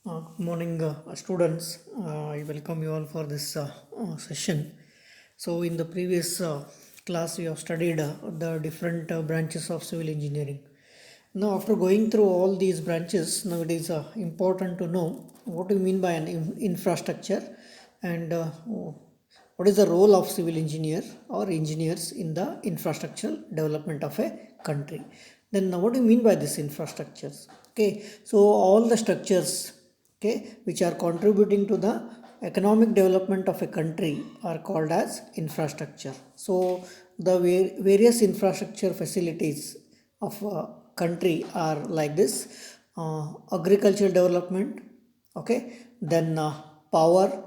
Good morning, students. I welcome you all for this session. So, in the previous class, we have studied the different branches of civil engineering. Now, after going through all these branches, now it is important to know what do you mean by an infrastructure and what is the role of civil engineer or engineers in the infrastructural development of a country. Then, what do you mean by this infrastructures? Okay, so all the structures, okay, which are contributing to the economic development of a country are called as infrastructure. So, the various infrastructure facilities of a country are like this: agricultural development, okay, then power,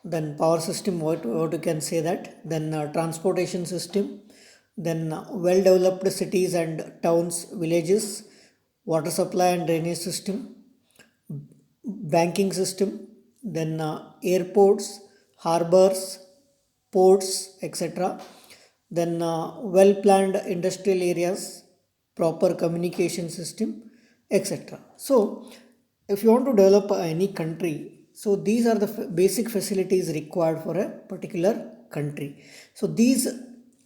then power system, what you can say that, then transportation system, then well developed cities and towns, villages, water supply and drainage system, banking system, then airports, harbors, ports, etc. Then well planned industrial areas, proper communication system, etc. So, if you want to develop any country, so these are the basic facilities required for a particular country. So, these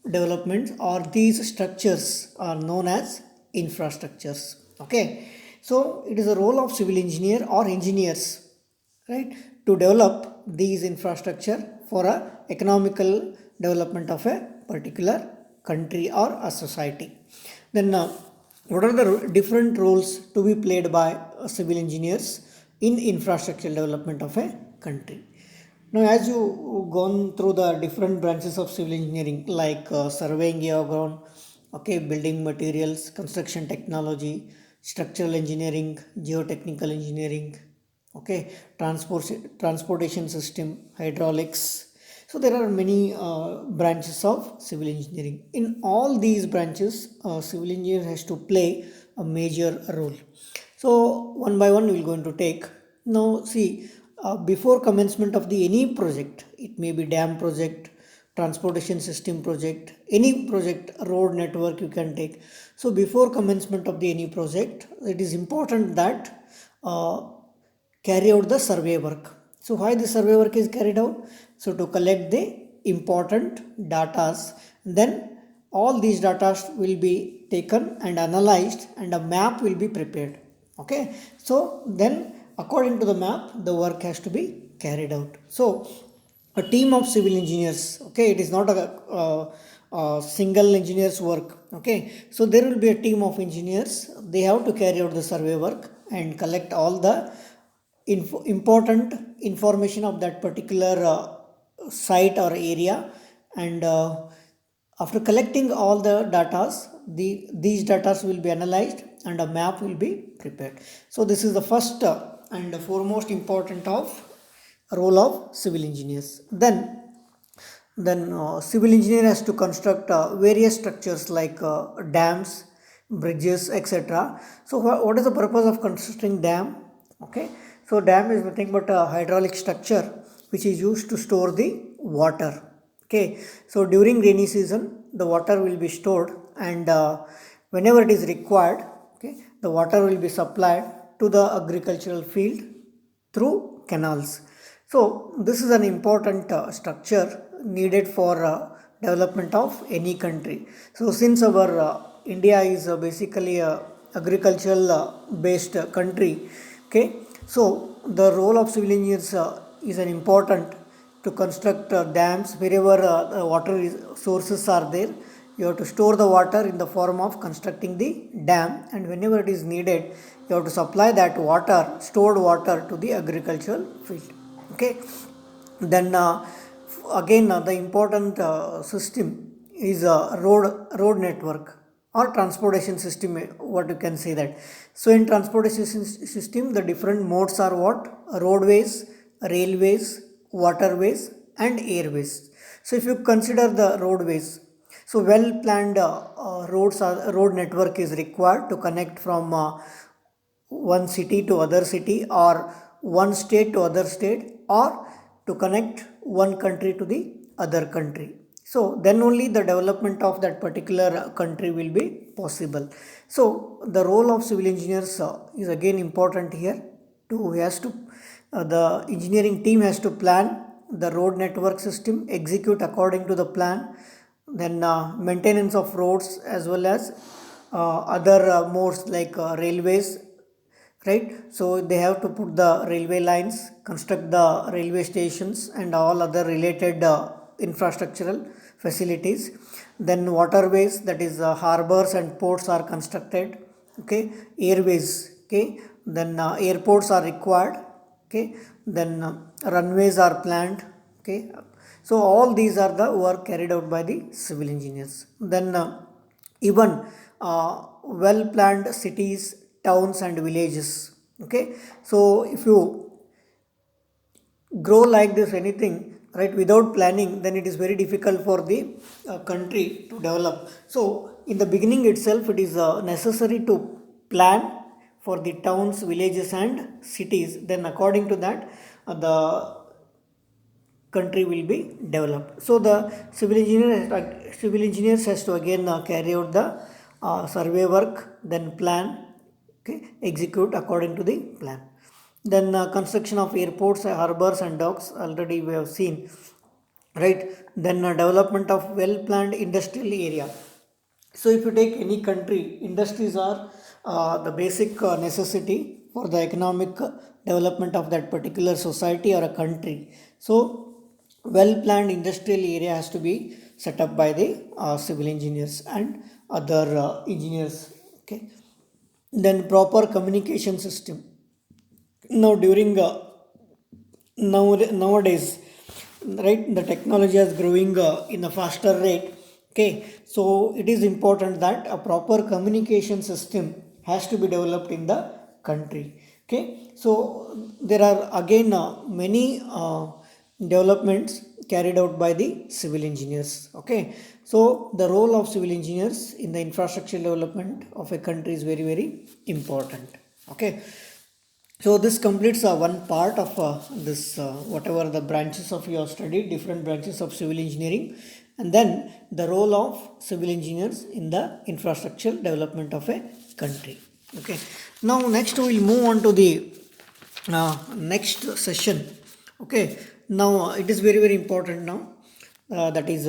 developments or these structures are known as infrastructures. Okay, so it is a role of civil engineer or engineers, right, to develop these infrastructure for a economical development of a particular country or a society. Then what are the different roles to be played by civil engineers in infrastructure development of a country? Now, as you gone through the different branches of civil engineering, like surveying ground, okay, building materials, construction technology, structural engineering, geotechnical engineering, okay, transportation system, hydraulics. So there are many branches of civil engineering. In all these branches, civil engineer has to play a major role. So one by one we will going to take. Now see, before commencement of the any project, it may be dam project, transportation system project, any project, road network you can take. So before commencement of the any project, it is important that uh, carry out the survey work. So why the survey work is carried out? So to collect the important datas, then all these datas will be taken and analyzed and a map will be prepared. Okay, so then according to the map the work has to be carried out. So a team of civil engineers, okay, it is not a single engineer's work. Okay, so there will be a team of engineers, they have to carry out the survey work and collect all the important information of that particular site or area. And after collecting all the datas, these datas will be analyzed and a map will be prepared. So this is the first and foremost important of role of civil engineers. Then civil engineer has to construct various structures like dams, bridges, etc. So what is the purpose of constructing dam? Okay, so dam is nothing but a hydraulic structure which is used to store the water. Okay, so during rainy season the water will be stored, and whenever it is required, okay, the water will be supplied to the agricultural field through canals. So this is an important structure needed for development of any country. So since our India is basically a agricultural based country, okay, so the role of civil engineers is an important to construct dams wherever the sources are there. You have to store the water in the form of constructing the dam, and whenever it is needed, you have to supply that water, stored water, to the agricultural field. Okay, then again the important system is a road network or transportation system, what you can say that. So in transportation system, the different modes are what? Roadways, railways, waterways and airways. So if you consider the roadways, so well planned road network is required to connect from one city to other city, or one state to other state, or to connect one country to the other country. So then only the development of that particular country will be possible. So the role of civil engineers is again important here, the engineering team has to plan the road network system, execute according to the plan, then maintenance of roads as well as other modes like railways, right? So they have to put the railway lines, construct the railway stations and all other related infrastructural facilities. Then waterways, that is harbors and ports are constructed, okay. Airways, okay. Then airports are required, okay. Then runways are planned, okay. So all these are the work carried out by the civil engineers. Then even well planned cities, towns and villages, okay. So if you grow like this anything, right, without planning, then it is very difficult for the country to develop. So in the beginning itself, it is necessary to plan for the towns, villages and cities. Then according to that, the country will be developed. So the civil engineers has to again carry out the survey work, then plan, okay, execute according to the plan. Then construction of airports, harbors and docks, already we have seen, right. Then development of well planned industrial area. So if you take any country, industries are the basic necessity for the economic development of that particular society or a country. So well planned industrial area has to be set up by the civil engineers and other engineers, okay. Then proper communication system. Now during nowadays, right, the technology is growing in a faster rate, okay. So it is important that a proper communication system has to be developed in the country, okay. So there are again many developments carried out by the civil engineers, okay. So the role of civil engineers in the infrastructure development of a country is very very important, okay. So this completes one part of this whatever the branches of your study, different branches of civil engineering, and then the role of civil engineers in the infrastructure development of a country, okay. Now next we will move on to the next session, okay. Now it is very very important now, that is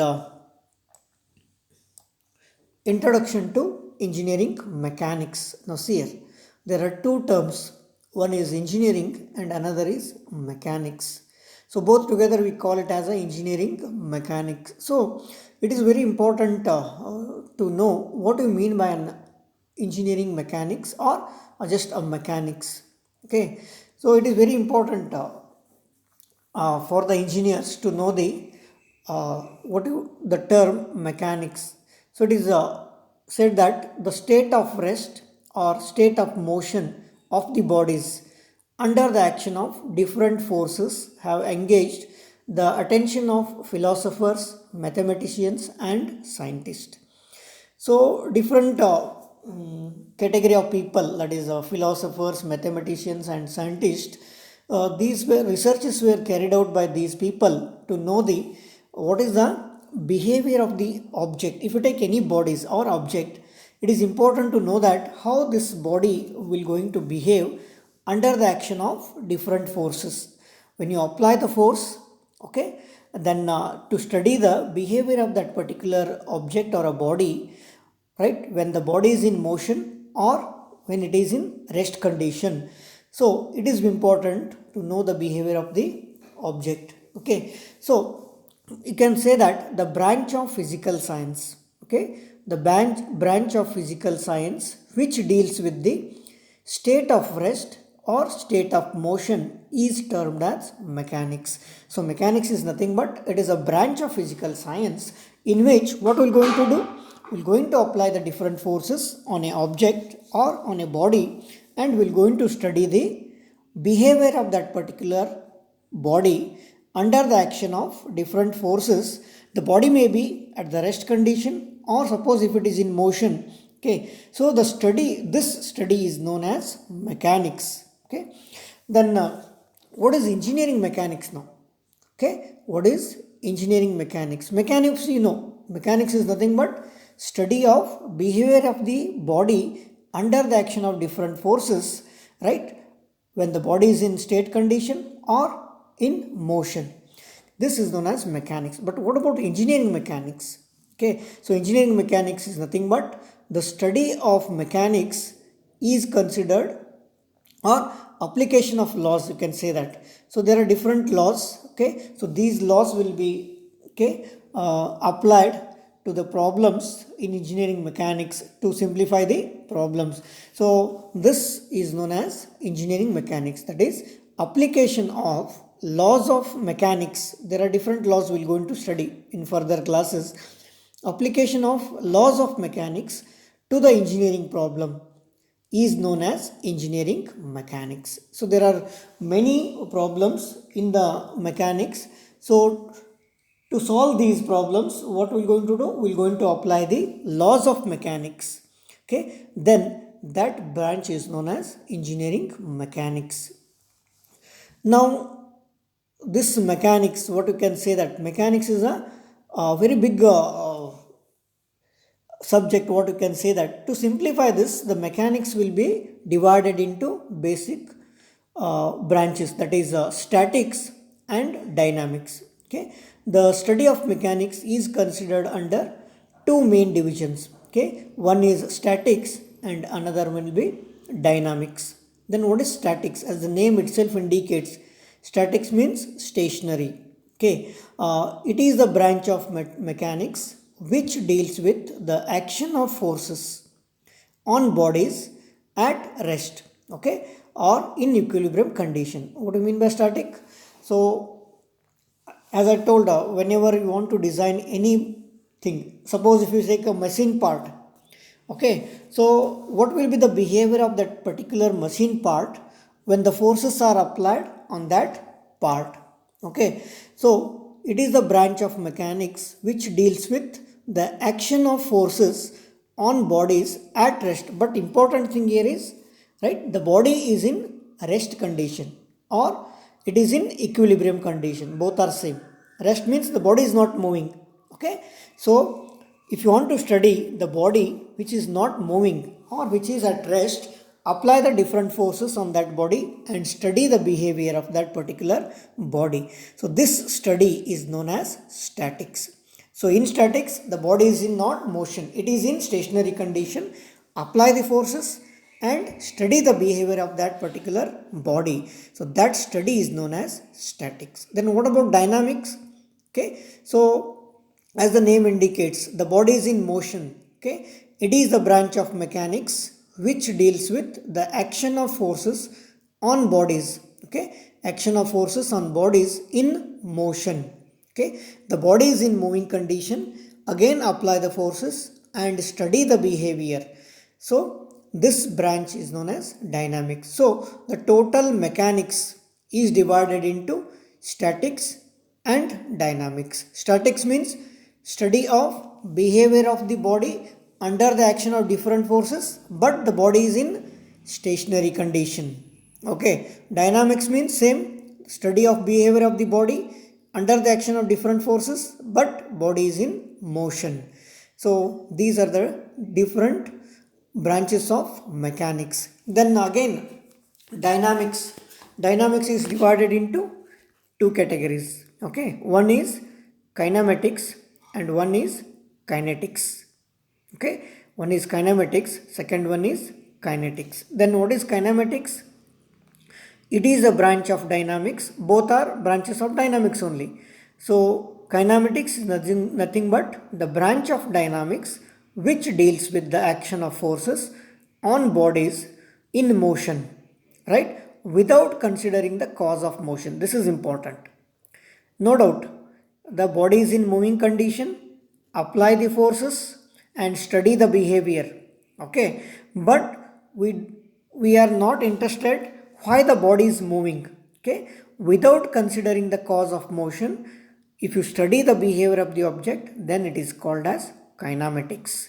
introduction to engineering mechanics. Now see here, there are two terms, one is engineering and another is mechanics. So both together we call it as a engineering mechanics. So it is very important to know what you mean by an engineering mechanics or just a mechanics, okay. So it is very important for the engineers to know the the term mechanics. So it is said that the state of rest or state of motion of the bodies under the action of different forces have engaged the attention of philosophers, mathematicians and scientists. So different category of people, that is philosophers, mathematicians and scientists, these were researches were carried out by these people to know the what is the behavior of the object. If you take any bodies or object, it is important to know that how this body will going to behave under the action of different forces. When you apply the force, okay, then to study the behavior of that particular object or a body, right, when the body is in motion or when it is in rest condition. So it is important to know the behavior of the object, okay. So you can say that the branch of physical science, okay, the branch of physical science which deals with the state of rest or state of motion is termed as mechanics. So mechanics is nothing but it is a branch of physical science in which what we're going to do, we're going to apply the different forces on a object or on a body and we're going to study the behavior of that particular body under the action of different forces. The body may be at the rest condition or suppose if it is in motion, okay. So this study is known as mechanics, okay. Then what is engineering mechanics now, okay? What is engineering mechanics? Mechanics, you know, mechanics is nothing but study of behavior of the body under the action of different forces, right, when the body is in state condition or in motion. This is known as mechanics. But what about engineering mechanics? Okay, so engineering mechanics is nothing but the study of mechanics is considered, or application of laws, you can say that. So there are different laws. Okay, so these laws will be, okay, applied to the problems in engineering mechanics to simplify the problems. So this is known as engineering mechanics, that is application of laws of mechanics. There are different laws we will going to study in further classes. Application of laws of mechanics to the engineering problem is known as engineering mechanics. So there are many problems in the mechanics. So to solve these problems, what we're going to do, we're going to apply the laws of mechanics. Okay, then that branch is known as engineering mechanics. Now this mechanics, what you can say, that mechanics is a very big subject. What you can say, that to simplify this, the mechanics will be divided into basic branches, that is statics and dynamics. Okay, the study of mechanics is considered under two main divisions. Okay, one is statics and another one will be dynamics. Then what is statics? As the name itself indicates, statics means stationary. Okay, it is the branch of mechanics which deals with the action of forces on bodies at rest, okay, or in equilibrium condition. What do you mean by static? So as I told, whenever you want to design anything, suppose if you take a machine part, okay, so what will be the behavior of that particular machine part when the forces are applied on that part? Okay, so it is the branch of mechanics which deals with the action of forces on bodies at rest. But important thing here is, right, the body is in rest condition or it is in equilibrium condition, both are same. Rest means the body is not moving. Okay, so if you want to study the body which is not moving or which is at rest, apply the different forces on that body and study the behavior of that particular body. So this study is known as statics. So in statics, the body is in not motion, it is in stationary condition. Apply the forces and study the behavior of that particular body. So that study is known as statics. Then what about dynamics? Okay, so as the name indicates, the body is in motion. Okay, it is the branch of mechanics which deals with the action of forces on bodies. Okay, action of forces on bodies in motion. Okay, the body is in moving condition. Again, apply the forces and study the behavior. So this branch is known as dynamics. So the total mechanics is divided into statics and dynamics. Statics means study of behavior of the body under the action of different forces, but the body is in stationary condition. Okay, dynamics means same, study of behavior of the body under the action of different forces, but body is in motion. So these are the different branches of mechanics. Then again, dynamics. Dynamics is divided into two categories. Okay, one is kinematics and one is kinetics. Okay, one is kinematics, second one is kinetics. Then what is kinematics? It is a branch of dynamics. Both are branches of dynamics only. So kinematics is nothing but the branch of dynamics which deals with the action of forces on bodies in motion, right, without considering the cause of motion. This is important. No doubt, the body is in moving condition, apply the forces and study the behavior. Okay, but we are not interested why the body is moving. Okay, without considering the cause of motion, if you study the behavior of the object, then it is called as kinematics.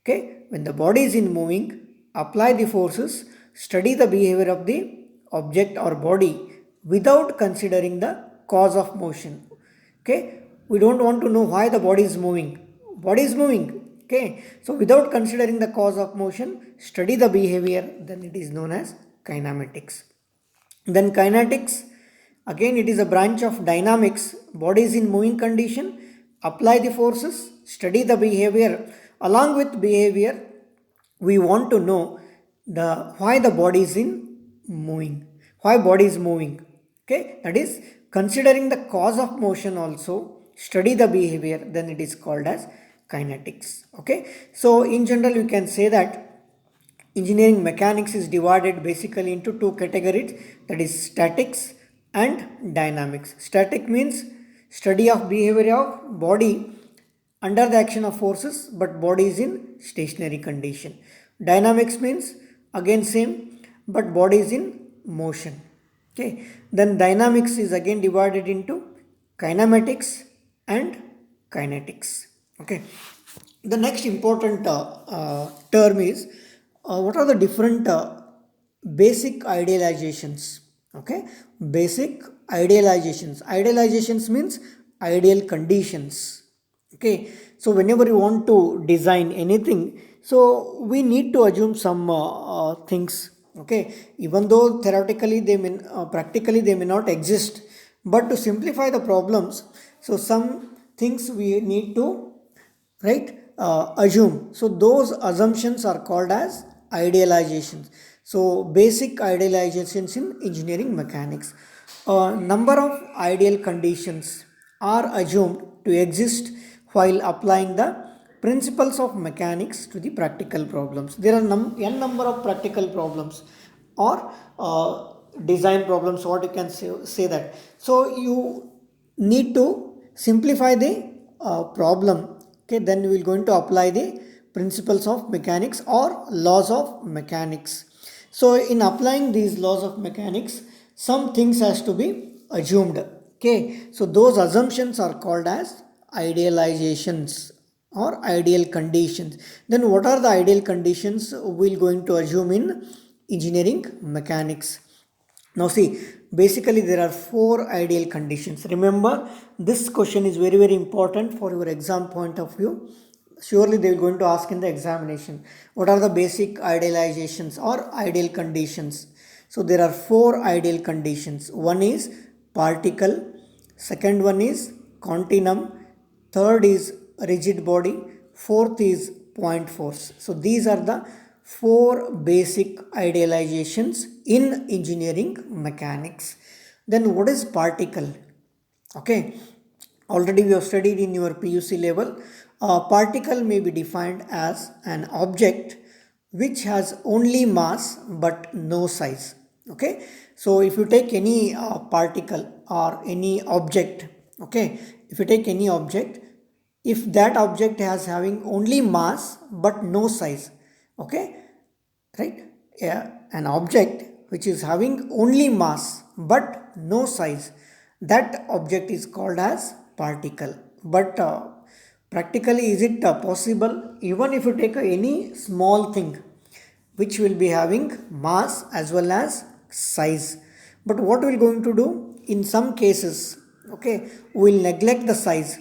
Okay, when the body is in moving, apply the forces, study the behavior of the object or body without considering the cause of motion. Okay, we don't want to know why the body is moving. Body is moving. Okay, so without considering the cause of motion, study the behavior, then it is known as kinematics. Then kinetics, again it is a branch of dynamics. Body is in moving condition, apply the forces, study the behavior. Along with behavior, we want to know the why the body is in moving, why body is moving. Okay, that is considering the cause of motion also, study the behavior, then it is called as kinetics. Okay, so in general you can say that engineering mechanics is divided basically into two categories, that is statics and dynamics. Static means study of behavior of body under the action of forces but body is in stationary condition. Dynamics means again same but body is in motion. Okay, then dynamics is again divided into kinematics and kinetics. Okay, the next important term is what are the different basic idealizations. Okay, basic idealizations means ideal conditions. Okay, so whenever you want to design anything, so we need to assume some things. Okay, even though theoretically they may practically they may not exist, but to simplify the problems, so some things we need to, right, assume. So those assumptions are called as idealizations. So basic idealizations in engineering mechanics. A number of ideal conditions are assumed to exist while applying the principles of mechanics to the practical problems. There are n number of practical problems or design problems, what you can say that. So you need to simplify the problem. Okay, then we will going to apply the principles of mechanics or laws of mechanics. So in applying these laws of mechanics, some things has to be assumed. Okay, so those assumptions are called as idealizations or ideal conditions. Then what are the ideal conditions we're going to assume in engineering mechanics? Now see, basically there are four ideal conditions. Remember, this question is very very important for your exam point of view. Surely they are going to ask in the examination, what are the basic idealizations or ideal conditions? So there are four ideal conditions. One is particle, second one is continuum, third is rigid body, fourth is point force. So these are the four basic idealizations in engineering mechanics. Then what is particle? Okay, already we have studied in your PUC level. A particle may be defined as an object which has only mass but no size. Okay, so if you take any particle or any object, okay, if you take any object, if that object has having only mass but no size, okay, right, yeah, an object which is having only mass but no size, that object is called as particle. But practically is it possible? Even if you take any small thing which will be having mass as well as size, but what we're going to do in some cases, okay, we'll neglect the size.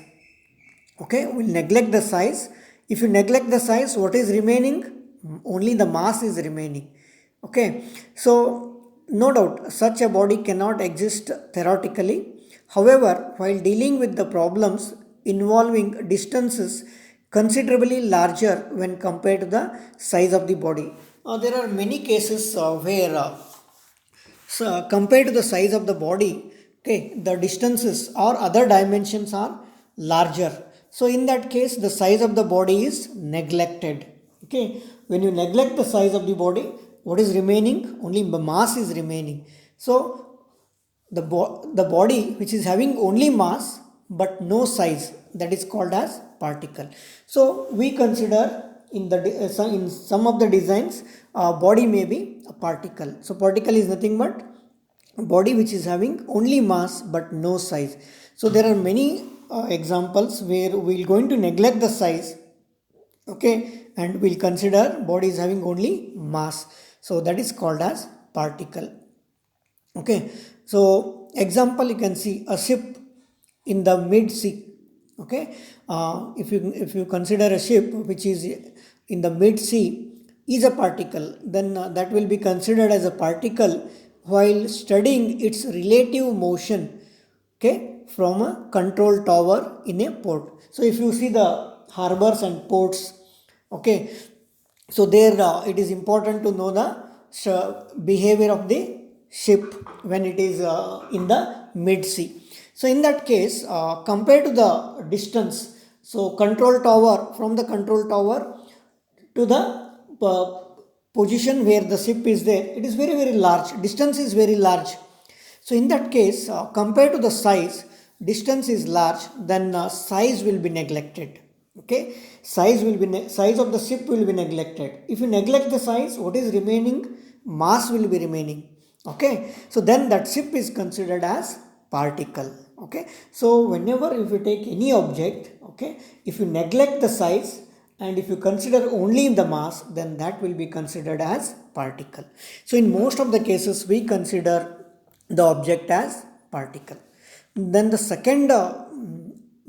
Okay, we'll neglect the size. If you neglect the size, what is remaining? Only the mass is remaining. Okay, so no doubt such a body cannot exist theoretically. However, while dealing with the problems involving distances considerably larger when compared to the size of the body, there are many cases where so compared to the size of the body, okay, the distances or other dimensions are larger. So in that case, the size of the body is neglected. Okay, when you neglect the size of the body, what is remaining? Only the mass is remaining. So the body which is having only mass but no size, that is called as particle. So we consider in the in some of the designs, body may be a particle. So particle is nothing but body which is having only mass but no size. So there are many examples where we're going to neglect the size, okay, and we'll consider body is having only mass. So that is called as particle. Okay, so example, you can see a ship in the mid sea. Okay, if you consider a ship which is in the mid sea is a particle, then that will be considered as a particle while studying its relative motion, okay, from a control tower in a port. So if you see the harbors and ports, okay, so there it is important to know the behavior of the ship when it is in the mid sea. So in that case, compared to the distance, so control tower, from the control tower to the position where the ship is there, it is very very large, distance is very large. So in that case, compared to the size, distance is large, then size will be neglected. Okay, size of the ship will be neglected. If you neglect the size, what is remaining? Mass will be remaining. Okay, so then that ship is considered as particle. Okay, so whenever if you take any object, okay, if you neglect the size and if you consider only the mass, then that will be considered as particle. So in most of the cases we consider the object as particle. Then the second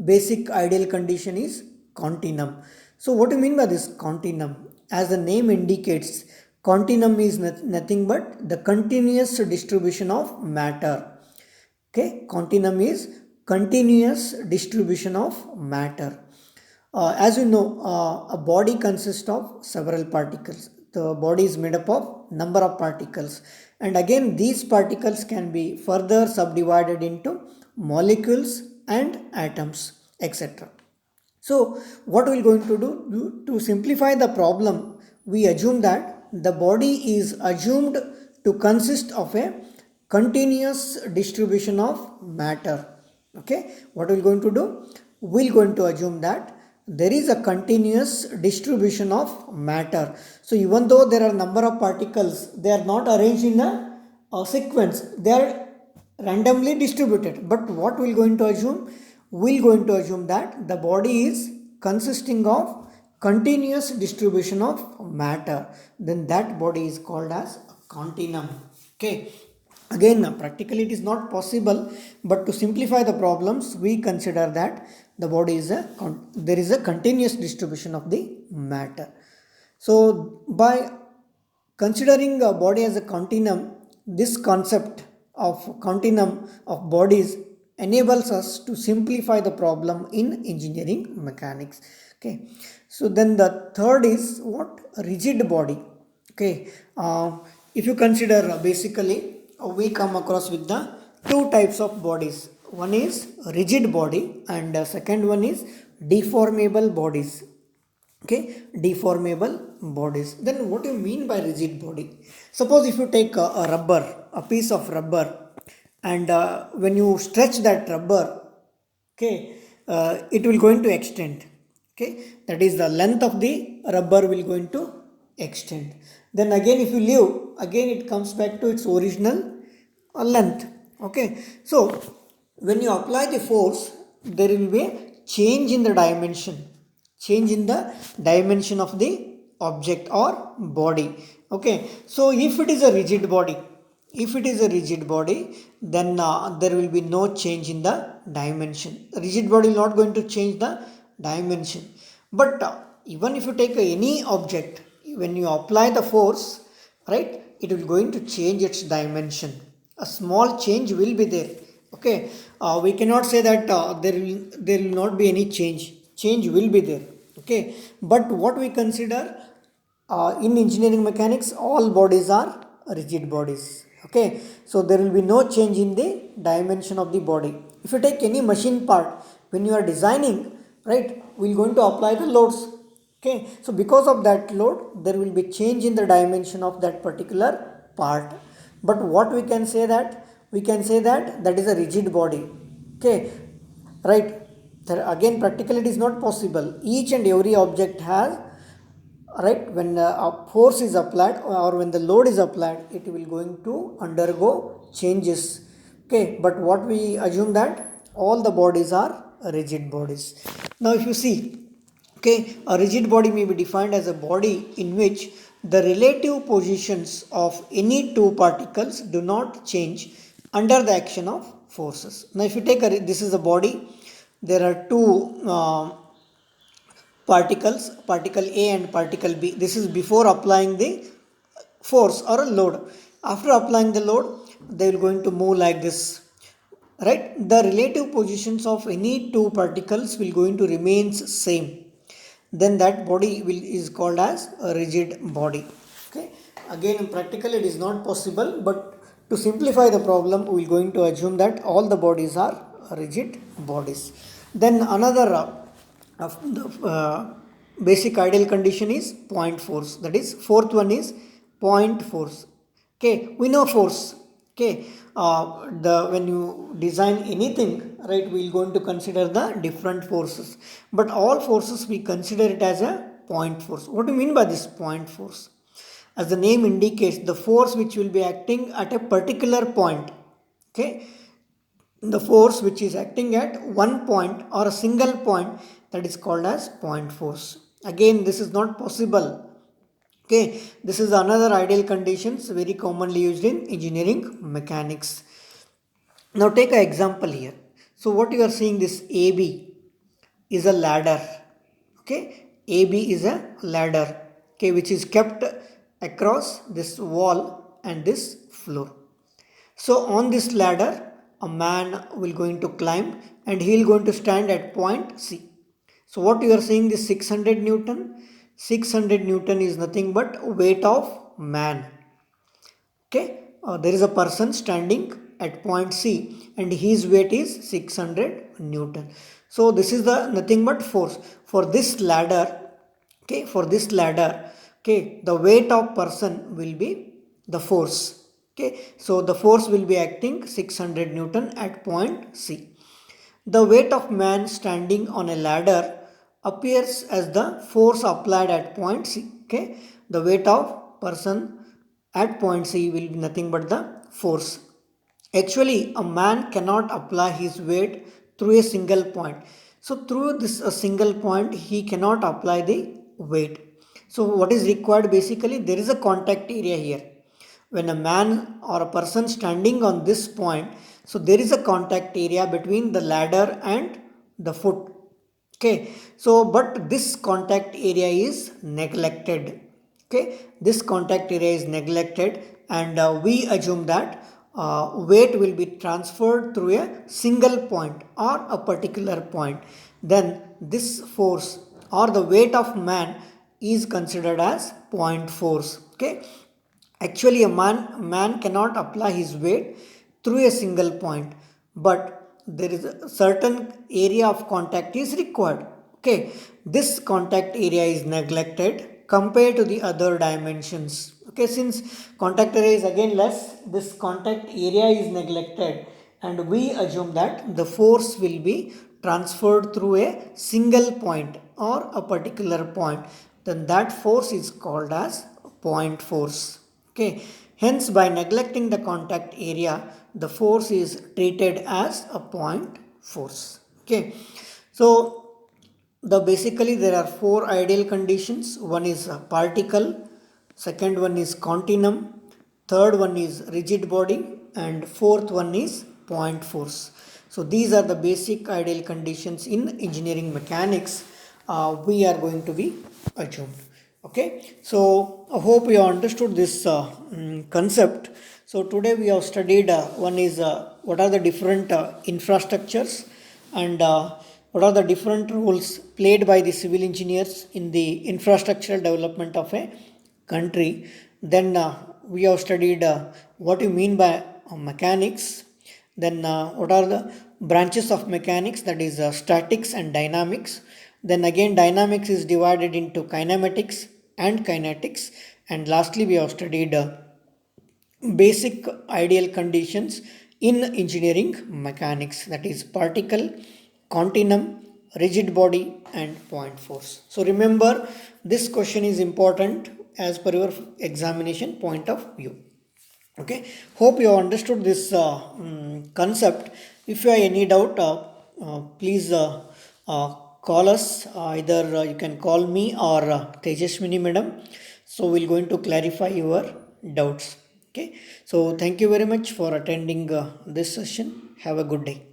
basic ideal condition is continuum. So what do you mean by this continuum? As the name indicates, continuum is nothing but the continuous distribution of matter. Okay, continuum is continuous distribution of matter. As you know, a body consists of several particles. The body is made up of number of particles, and again these particles can be further subdivided into molecules and atoms, etc. So what we are going to do to simplify the problem, we assume that the body is assumed to consist of a continuous distribution of matter. Okay, what we are going to do, we are going to assume that there is a continuous distribution of matter. So even though there are number of particles, they are not arranged in a sequence, they are randomly distributed. But what we are going to assume, we are going to assume that the body is consisting of continuous distribution of matter, then that body is called as a continuum. Okay, again practically it is not possible, but to simplify the problems we consider that the body is there is a continuous distribution of the matter. So by considering a body as a continuum, this concept of continuum of bodies enables us to simplify the problem in engineering mechanics. Okay, so then the third is what? Rigid body. Okay, if you consider basically we come across with the two types of bodies. One is rigid body and second one is deformable bodies. Okay, deformable bodies. Then what do you mean by rigid body? Suppose if you take a rubber, a piece of rubber, and when you stretch that rubber, okay, it will going to extend. Okay, that is the length of the rubber will going to extend. Then again if you leave, again it comes back to its original length. Okay, so when you apply the force, there will be a change in the dimension, change in the dimension of the object or body. Okay, so if it is a rigid body, if it is a rigid body, then there will be no change in the dimension. The rigid body is not going to change the dimension. But even if you take any object, when you apply the force, right, it will going to change its dimension. A small change will be there. Okay, we cannot say that there will not be any change. Change will be there. Okay, but what we consider in engineering mechanics, all bodies are rigid bodies. Okay, so there will be no change in the dimension of the body. If you take any machine part, when you are designing, right, we are going to apply the loads. Okay, so because of that load, there will be change in the dimension of that particular part. But what we can say that, we can say that that is a rigid body. Okay, right, there again practically it is not possible. Each and every object has, right, when a force is applied or when the load is applied, it will going to undergo changes. Okay, but what we assume that all the bodies are rigid bodies. Now if you see, okay, a rigid body may be defined as a body in which the relative positions of any two particles do not change under the action of forces. Now if you take this is a body, there are two particles, particle A and particle B. This is before applying the force or a load. After applying the load, they will going to move like this, right? The relative positions of any two particles will going to remains same, then that body is called as a rigid body. Okay, again in practical it is not possible, but to simplify the problem we are going to assume that all the bodies are rigid bodies. Then another of the basic ideal condition is point force, that is fourth one is point force. Okay, we know force. Okay, the when you design anything, right, we are going to consider the different forces, but all forces we consider it as a point force. What do you mean by this point force? As the name indicates, the force which will be acting at a particular point. Okay, the force which is acting at one point or a single point, that is called as point force. Again, this is not possible. Okay, this is another ideal conditions very commonly used in engineering mechanics. Now take an example here. So what you are seeing, this AB is a ladder. Okay, AB is a ladder, okay, which is kept across this wall and this floor. So on this ladder, a man will going to climb and he will going to stand at point C. So what you are seeing, this 600 Newton. 600 Newton is nothing but weight of man. Okay, there is a person standing at point C and his weight is 600 Newton. So this is the nothing but force for this ladder. Okay, for this ladder, okay, the weight of person will be the force. Okay, so the force will be acting 600 Newton at point C. The weight of man standing on a ladder appears as the force applied at point C. Okay, the weight of person at point C will be nothing but the force. Actually, a man cannot apply his weight through a single point. So through this a single point, he cannot apply the weight. So what is required, basically there is a contact area here. When a man or a person standing on this point, so there is a contact area between the ladder and the foot. Okay, so but this contact area is neglected. Okay, this contact area is neglected, and we assume that weight will be transferred through a single point or a particular point. Then this force or the weight of man is considered as point force. Okay, actually a man cannot apply his weight through a single point, but there is a certain area of contact is required. Okay, this contact area is neglected compared to the other dimensions. Okay, since contact area is again less, this contact area is neglected, and we assume that the force will be transferred through a single point or a particular point. Then that force is called as point force. Okay, hence by neglecting the contact area, the force is treated as a point force. Okay, so the basically there are four ideal conditions. One is a particle, second one is continuum, third one is rigid body, and fourth one is point force. So these are the basic ideal conditions in engineering mechanics we are going to be assumed. Okay, so I hope you understood this concept. So today we have studied one is what are the different infrastructures, and what are the different roles played by the civil engineers in the infrastructural development of a country. Then we have studied what you mean by mechanics. Then what are the branches of mechanics, that is statics and dynamics. Then again dynamics is divided into kinematics and kinetics, and lastly we have studied basic ideal conditions in engineering mechanics, that is particle, continuum, rigid body, and point force. So remember, this question is important as per your examination point of view. Okay, hope you have understood this concept. If you have any doubt, please call us. Either you can call me or Tejaswini madam. So we're going to clarify your doubts. Okay, so thank you very much for attending this session. Have a good day.